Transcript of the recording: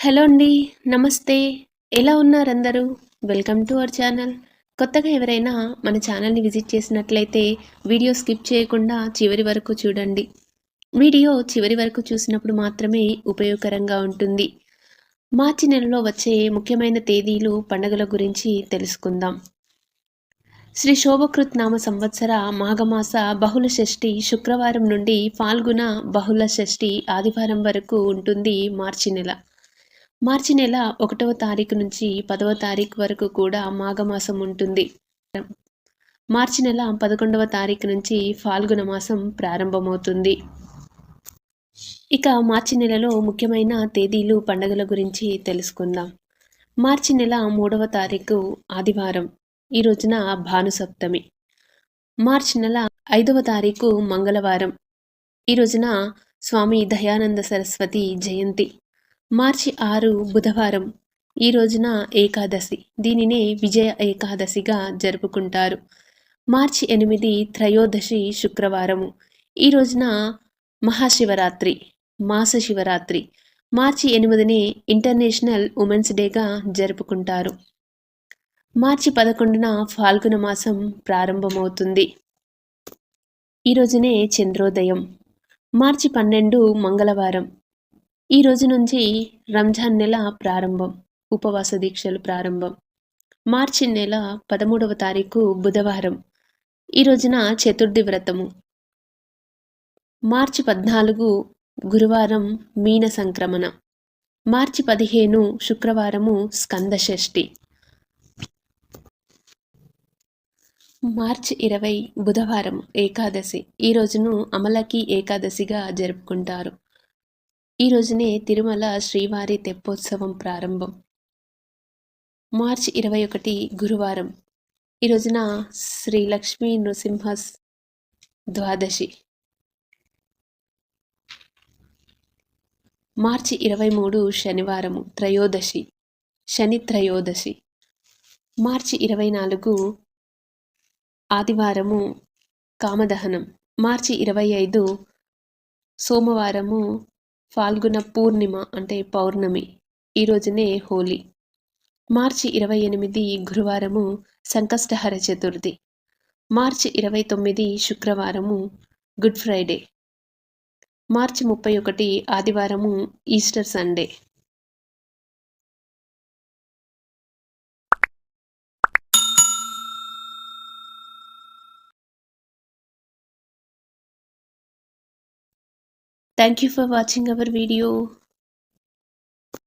Hello అండి. నమస్తే. ఎలా ఉన్నారందరూ? Welcome to our channel. కొత్తగా ఎవరైనా మన ఛానల్‌ని విజిట్ చేసినట్లయితే వీడియో స్కిప్ చేయకుండా చివరి వరకు చూడండి. వీడియో చివరి వరకు చూసినప్పుడు మాత్రమే ఉపయోగకరంగా ఉంటుంది. మార్చి నెలలో వచ్చే ముఖ్యమైన తేదీలు, పండుగల గురించి తెలుసుకుందాం. శ్రీ శోభకృత్ నామ సంవత్సర మాఘమాస బహుళ షష్ఠి శుక్రవారం నుండి ఫాల్గుణ బహుళ షష్ఠి ఆదివారం వరకు ఉంటుంది మార్చి నెల. మార్చి నెల 1వ తారీఖు నుంచి 10వ తారీఖు వరకు కూడా మాఘమాసం ఉంటుంది. మార్చి నెల 11వ తారీఖు నుంచి ఫాల్గుణ మాసం ప్రారంభమవుతుంది. ఇక మార్చి నెలలో ముఖ్యమైన తేదీలు, పండుగల గురించి తెలుసుకుందాం. మార్చి నెల 3వ తారీఖు ఆదివారం. ఈ రోజున భానుసప్తమి. మార్చి నెల 5వ తారీఖు మంగళవారం. ఈ రోజున స్వామి దయానంద సరస్వతి జయంతి. మార్చి 6 బుధవారం. ఈ రోజున ఏకాదశి. దీనినే విజయ ఏకాదశిగా జరుపుకుంటారు. మార్చి 8 త్రయోదశి శుక్రవారము. ఈ రోజున మహాశివరాత్రి, మాస శివరాత్రి. మార్చి 8నే ఇంటర్నేషనల్ ఉమెన్స్ డేగా జరుపుకుంటారు. మార్చి 11న ఫాల్గుణ మాసం ప్రారంభమవుతుంది. ఈ రోజునే చంద్రోదయం. మార్చి 12 మంగళవారం. ఈ రోజు నుంచి రంజాన్ నెల ప్రారంభం, ఉపవాస దీక్షలు ప్రారంభం. మార్చి నెల 13వ తారీఖు బుధవారం. ఈ రోజున చతుర్థి వ్రతము. మార్చి 14 గురువారం మీన సంక్రమణ. మార్చి 15 శుక్రవారము స్కంద షష్ఠి. మార్చి 20 బుధవారం ఏకాదశి. ఈ రోజును అమలకి ఏకాదశిగా జరుపుకుంటారు. ఈ రోజునే తిరుమల శ్రీవారి తెప్పోత్సవం ప్రారంభం. మార్చి 21 గురువారం. ఈ రోజున శ్రీ లక్ష్మీ నృసింహస్ ద్వాదశి. మార్చి 23 శనివారము త్రయోదశి, శని త్రయోదశి. మార్చి 24 ఆదివారము కామదహనం. మార్చి 25 సోమవారము ఫాల్గుణ పూర్ణిమ అంటే పౌర్ణమి. ఈ రోజునే హోలీ. మార్చి 28 గురువారము సంకష్టహర చతుర్థి. మార్చి 29 శుక్రవారము గుడ్ ఫ్రైడే. మార్చి 31 ఆదివారము Easter Sunday. Thank you for watching our video.